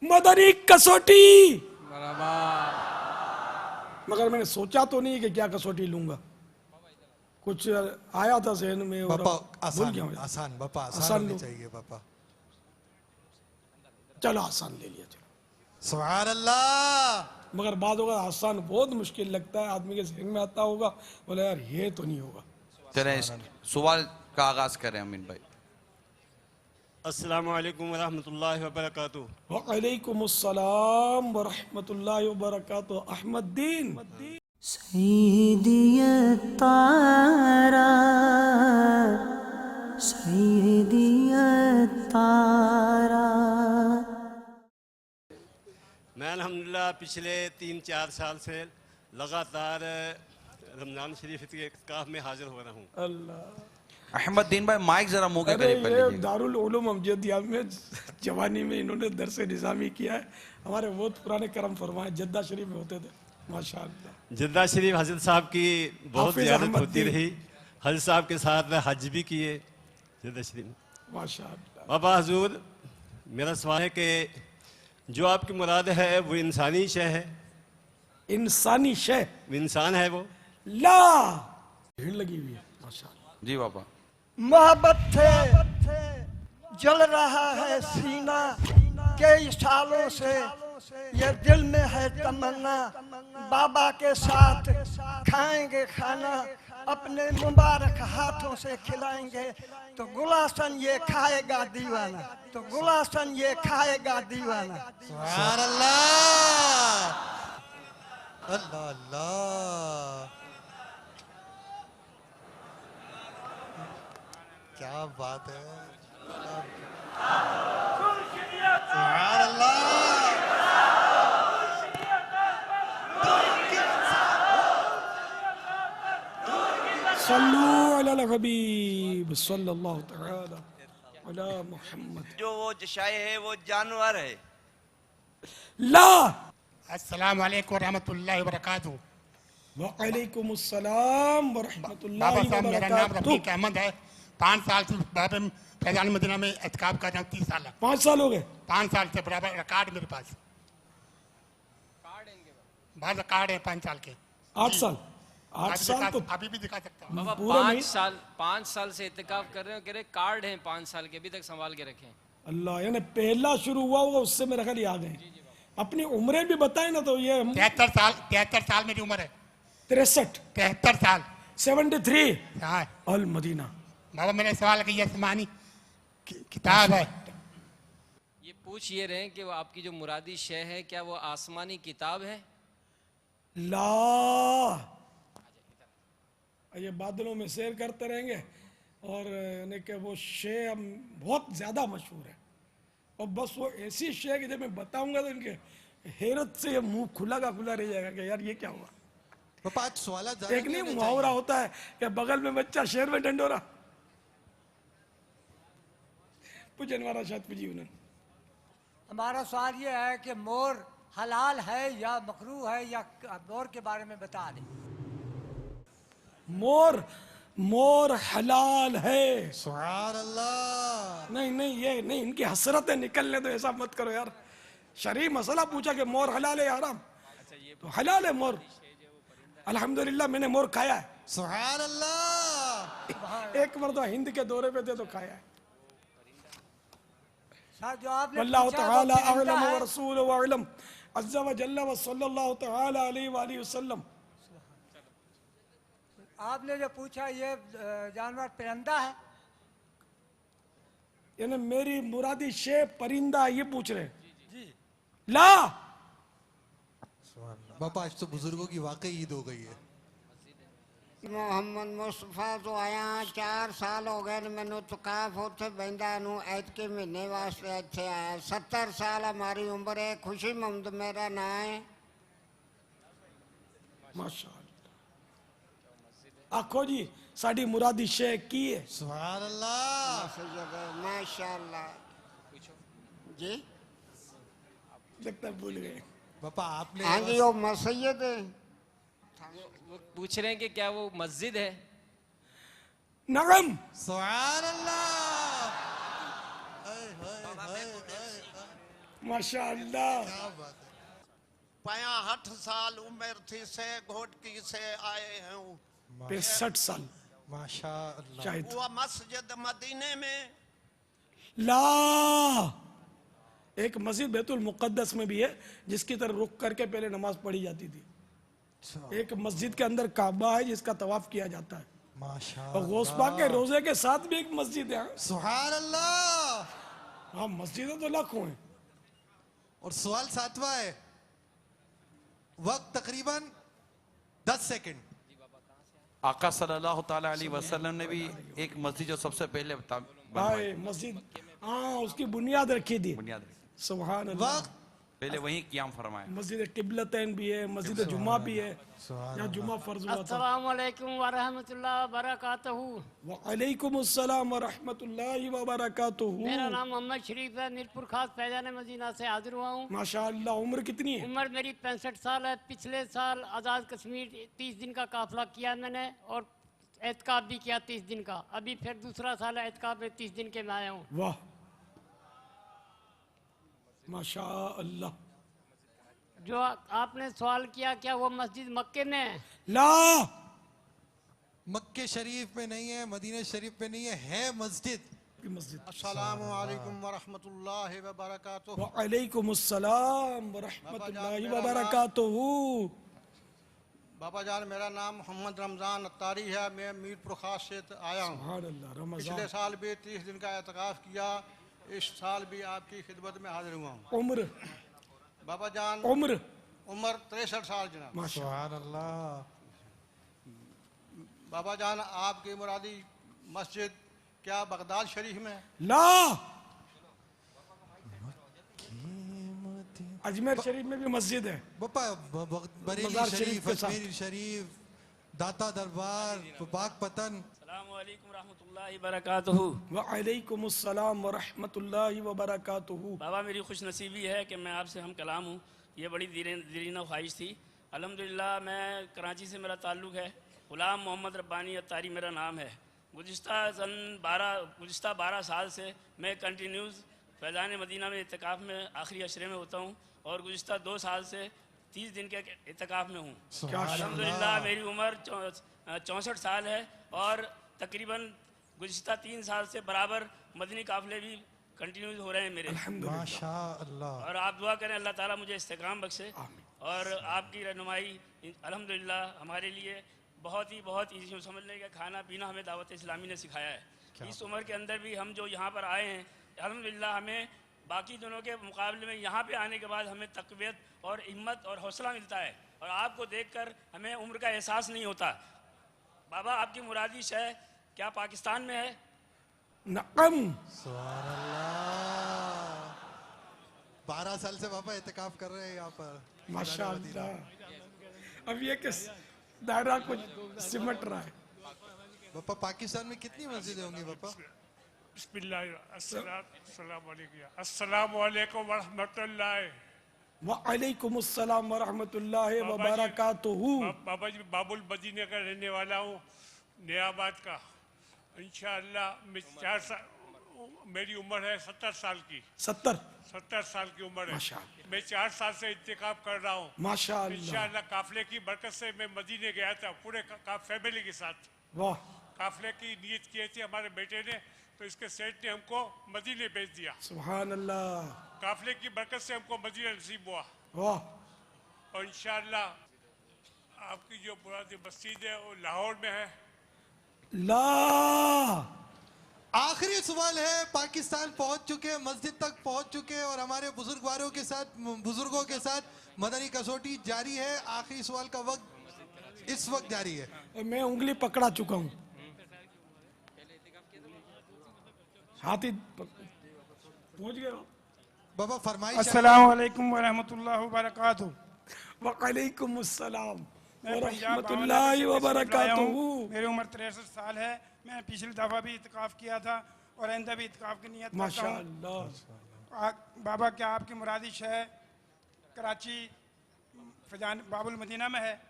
मदनी कसौटी। बराबर। मगर मैंने सोचा तो नहीं कि क्या कसौटी लूंगा, कुछ आया था जहन में और बापा भूल गया आसान मैं। आसान बापा आसान आसान होनी लो। चाहिए बापा। चलो आसान ले लिया चलो। सुभान अल्लाह। मगर बाद होगा आसान बहुत मुश्किल लगता है, आदमी के जहन में आता होगा, बोले यार ये तो नहीं होगा। चलें सवाल का आगाज करें अमीन भाई। अस्सलामु अलैकुम वरहमतुल्लाहि वबरकातुहू। वअलैकुमुस्सलाम वरहमतुल्लाहि वबरकातुहू। अहमद दीन। सैयदी तारा, सैयदी तारा। मैं अल्हम्दुलिल्लाह पिछले 3-4 साल से लगातार रमज़ान शरीफ के इत्काफ में हाजिर हो रहा हूँ। अल्लाह। अहमद दीन भाई माइक जरा मुंह के अरे करीब कर ये लीजिए। दारुल उलूम अमजदिया में जवानी में इन्होंने दरस निज़ामी किया है। हमारे बहुत पुराने करम फरमाए जद्दा शरीफ में होते थे माशाअल्लाह। जद्दा शरीफ हज़रत साहब की बहुत हाफिज़ ज़्यादत अहमद होती दीन। रही। हज़रत साहब के साथ हज भी किए जद्दा शरीफ में। माशाअल्लाह। बाबा हुजूर, मेरा सवाल है कि जो आपकी मुराद है वो इंसानी शय है, इंसानी शय वो इंसान है वो? ला भीड़ लगी हुई है माशाअल्लाह। जी बाबा। मोहब्बत से जल रहा है सीना, कई सालों से ये दिल में है तमन्ना, बाबा के साथ खाएंगे खाना, अपने मुबारक हाथों से खिलाएंगे तो गुलासन ये खाएगा दीवाना, तो गुलासन ये खाएगा दीवाना। सुभान अल्लाह। अल्लाह अल्लाह, क्या बात है। सुभान अल्लाह। सल्लू अला हबीब सल्लल्लाहु तआला अला मुहम्मद। जो वो जशाय है वो जानवर है। ला। अस्सलाम वालेकुम रहमतुल्लाहि वबरकातुहू। वअलैकुमुस्सलाम बाबा वरहमतुल्लाहि साहब, मेरा नाम वबरकातुहू। रफीक अहमद है। 5 साल से बाबा फैजान मदीना में एहतिकाफ कर रहा हूँ। 30 साल 5 साल हो गए। 5 साल से बराबर रिकॉर्ड मेरे पास, बाद रिकॉर्ड है 5 साल के। 8 साल 8 साल तो अभी भी दिखा सकता हूँ। बाबा पूरा नहीं। 5 साल से इत्तेकाफ कर रहे हो, कह रहे कार्ड हैं 5 साल के, अभी तक संभाल के रखे हैं। अल्लाह, यानी पहला शुरू हुआ होगा उससे मेरे ख्याल आ गए। अपनी उम्रें भी बताए ना तो ये 73 साल मेरी उम्र है। 63 73 साल 73 हाँ। अल मदीना। बाबा मेरा सवाल है कि ये आसमानी किताब है, ये पूछ ये रहे हैं कि वो आपकी जो मुरादी शय है क्या वो आसमानी किताब है? ला। ये बादलों में सैर करते रहेंगे और यानी कि वो शे बहुत ज़्यादा मशहूर है और बस वो ऐसी शे कि जब मैं बताऊंगा तो इनके हैरत से ये मुंह खुला का खुला रह जाएगा कि यार ये क्या हुआ। पापा आज सवाल एक नहीं मुहावरा होता है कि बगल में बच्चा शेर में डंडोरा। पूछने वाला शायद पूछी उन्होंने। हमारा सवाल ये है कि मोर हलाल है या मकरूह है, या मोर के बारे में बता दें। मोर मोर हलाल है। सुभान अल्लाह। नहीं नहीं ये नहीं, इनकी हसरतें निकलने तो ऐसा मत करो यार। शरीफ मसला पूछा कि मोर हलाल है या हराम, तो हलाल है मोर। अल्हम्दुलिल्लाह मैंने मोर खाया है। सुभान अल्लाह। एक मरतबा हिंद के दौरे पे थे तो खाया है। सर जो आपने वल्लाहु पूछा वो तआला परिंदा अअलम व है। रसूलुहु अअलम अज़्ज़ा व जल्ला व सल्लल्लाहु तआला अलैहि व आलिहि वसल्लम। आपने जो पूछा ये जानवर परिंदा है। यानी मेरी मुरादी शे परिंदा ये पूछ रहे ला। बापा आज तो बुजुर्गों की वाकई ईद हो गई है। मोहम्मद मुस्तफा तो आया 4 साल हो गए मैनू तकाफ उत्थे बहिंदा नू ऐत के महीने वास्ते इत्थे आया। 70 साल हमारी उम्र है। खुशी मोहम्मद मेरा नाम है। माशाअल्लाह। आखो जी साड़ी मुरादी शे की है। सुभान अल्लाह। माशाअल्लाह जी। लगता है भूल गए। पापा आपने हाँ जी वो मसयद है। वो पूछ रहे हैं कि क्या वो मस्जिद है? नगम। सुभान अल्लाह। माशाअल्लाह। क्या बात है। 65 साल उम्र थी से घोटकी से आए हूँ 65 साल माशाअल्लाह। शायद। वो मस्जिद मदीने में ला एक मस्जिद बैतुल मुक़द्दस में भी है जिसकी तरफ रुक करके पहले नमाज पढ़ी जाती थी। एक मस्जिद के अंदर काबा है जिसका तवाफ किया जाता है और माशाअल्लाह। गौस पाक के रोजे के साथ भी एक मस्जिद है। सुभान अल्लाह। हाँ मस्जिदें तो लाखों हैं। और सवाल 7वां है, वक्त तकरीबन 10 सेकंड। आका सल्लल्लाहु ताला अलैहि वसल्लम ने भी एक मस्जिद जो सबसे पहले हाय मस्जिद, हाँ उसकी बुनियाद रखी थी। बुनियाद सुभान अल्लाह। वक्त पहले वही क़याम फरमाया। मस्जिद टिबलतैन भी है, मस्जिद जुमा भी है, यहाँ जुमा फर्ज हुआ था। अस्सलाम वालेकुम व रहमतुल्लाहि व बरकातहू। वालेकुम अस्सलाम व रहमतुल्लाहि व बरकातुहू। मेरा नाम मोहम्मद शरीफ है, मीरपुर खास फैजान मदीना से हाजिर हुआ हूँ। माशाअल्लाह। उम्र कितनी है? उम्र मेरी 65 साल है। पिछले साल आज़ाद कश्मीर 30 दिन का काफिला किया मैंने और एहतिकाफ भी किया 30 दिन का। अभी फिर दूसरा साल है एहतिकाफ में 30 दिन के मैं आया हूँ। वाह माशाअल्लाह। जो आपने सवाल किया क्या वो मस्जिद मक्के में है? ला मक्के शरीफ में नहीं है, मदीने शरीफ में नहीं है मस्जिद। की मस्जिद। अस्सलाम वालेकुम व रहमतुल्लाहि व बरकातुहू। वालेकुम अस्सलाम व रहमतुल्लाहि व बरकातुहू। बाबा जान मेरा नाम मोहम्मद रमज़ान अत्तारी है, मैं मीरपुर खास से आया हूँ। सुभान अल्लाह। पिछले रमजान। साल भी 30 दिन का एहतिकाफ किया, इस साल भी आपकी खिदमत में हाजिर हुआ हूँ। उम्र बाबा जान उम्र उम्र 63 साल जनाब। सुभान अल्लाह। बाबा जान आपकी मुरादी मस्जिद क्या बगदाद शरीफ में है? ला अजमेर शरीफ में भी मस्जिद है। बापा बरेली मज़ार शरीफ शरीफ, के साथ। अजमेर शरीफ, दाता दरबार, बागपतन। अस्सलाम वालेकुम रहमतुल्लाहि बरकातुहू। वालेकुम अस्सलाम व रहमतुल्लाहि व बरकातुहू। बाबा मेरी खुश नसीबी है कि मैं आपसे हम कलाम हूँ। ये बड़ी दीरीना ख्वाहिश थी। अल्हम्दुलिल्लाह मैं कराची से मेरा ताल्लुक़ है। ग़ुलाम मोहम्मद रब्बानी अत्तारी मेरा नाम है। गुज़िश्ता 12 साल से मैं कंटिन्यूज़ फैज़ान मदीना में इत्तिकाफ़ में आखिरी अशरे में होता हूँ और गुज़िश्ता 2 साल से 30 दिन के इत्तिकाफ़ में हूँ। अल्हम्दुलिल्लाह मेरी उम्र 64 साल है और तकरीबन गुज़िश्ता 3 साल से बराबर मदनी काफ़िले भी कंटिन्यूज़ हो रहे हैं मेरे। माशाअल्लाह। और आप दुआ करें अल्लाह ताला मुझे इस्तेकाम बख्शे और आपकी रहनुमाई अल्हम्दुलिल्लाह हमारे लिए बहुत ही समझने का खाना पीना हमें दावत इस्लामी ने सिखाया है। इस उम्र के अंदर भी हम जो यहाँ पर आए हैं अल्हम्दुलिल्लाह हमें बाकी दिनों के मुकाबले में यहाँ पे आने के बाद हमें तक़वियत और हिम्मत और हौसला मिलता है और आपको देखकर हमें उम्र का एहसास नहीं होता। बाबा आपकी मुरादी शह क्या पाकिस्तान में है? नअम। सुभान अल्लाह। 12 साल से बाबा इत्तिकाफ कर रहे हैं यहाँ पर। माशाअल्लाह। अब ये किस दायरा कुछ सिमट रहा है। बापा पाकिस्तान में कितनी मस्जिदें होंगी बापा? अस्सलाम वालेकुम व रहमतुल्लाहि। वालेकुम अस्सलाम व रहमतुल्लाहि व बरकातुहू। बाबा जी बाबुल मदीने का रहने वाला हूँ, नयाबाद का। इंशाअल्लाह मैं 4 साल, मेरी उम्र है 70 साल की। 70 साल की उम्र है। माशाअल्लाह। मैं 4 साल से इत्तिकाफ कर रहा हूँ। माशाअल्लाह। इंशाअल्लाह काफिले की बरकत से मैं मदीने गया था पूरे फैमिली के साथ। वाह। काफिले की नियत की थी हमारे बेटे ने, तो इसके सेठ ने हमको मदीने भेज दिया। सुभान अल्लाह। काफिले की बरकत से हमको मदीना नसीब हुआ वाह। और इंशाअल्लाह आपकी जो मुरादी मस्जिद है वो लाहौर में है। ला आखिरी सवाल है, पाकिस्तान पहुंच चुके, मस्जिद तक पहुंच चुके और हमारे बुजुर्गों के साथ मदनी कसौटी जारी है। आखिरी सवाल का वक्त इस वक्त जारी है। मैं उंगली पकड़ा चुका हूँ। हाथी पहुंच गया। बाबा फरमाइश। अस्सलाम वालेकुम व रहमतुल्लाहि व बरकातुहू। वालेकुम अस्सलाम व मैं पंजाब रहमतुल्लाहि व बरकातुहू। मेरी उम्र 63 साल है। मैं पिछली दफ़ा भी इत्तिकाफ किया था और आइंदा भी इत्तिकाफ की नियत करता हूँ। माशाअल्लाह। बाबा क्या आपकी मुरादी शह कराची फैजान बाबुल मदीना में है?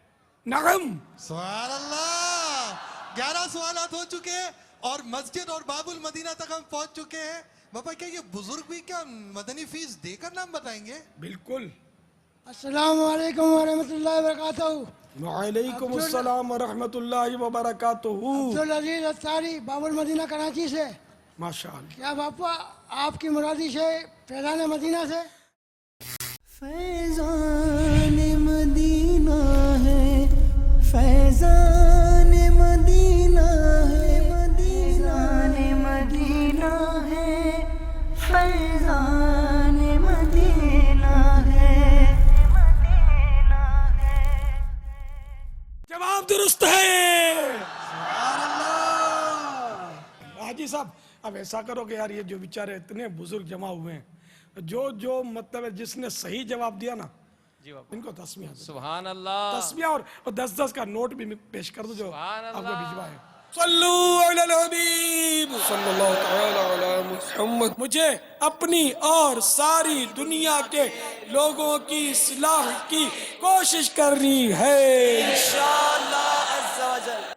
नगम। सुभान अल्लाह। 11 सवालात हो चुके हैं और मस्जिद और बाबुल मदीना तक हम पहुंच चुके हैं। बाबा क्या ये बुजुर्ग भी क्या मदनी फीस देकर नाम बताएंगे? बिल्कुल। अस्सलाम वालेकुम वरहमतुल्लाहि वबरकातुहू। वालेकुम अस्सलाम व रहमतुल्लाहि व बरकातुहू। अब्दुल अजीज अत्तारी बाबुल मदीना कराची से। माशाअल्लाह। क्या बापा आपकी मुरादी से फैजान मदीना से? फैजान मदीना है, फैजान मदीना है, फैजान मदीना है, फैजान मदीना है। जवाब दुरुस्त है। हाजी साहब अब ऐसा करो कि यार ये जो बेचारे इतने बुजुर्ग जमा हुए हैं, जो मतलब है जिसने सही जवाब दिया ना जी बाबा, इनको 10 सुभान अल्लाह। 10 और 10 का नोट भी पेश कर दो जो सुभान आपको अल्लाह। भिजवाए। सल्लू अलल हबीब सल्लल्लाहु तआला अला मुहम्मद। मुझे अपनी और सारी दुनिया के लोगों की इस्लाह की कोशिश करनी है। इंशाअल्लाह अज़्ज़ा वजल।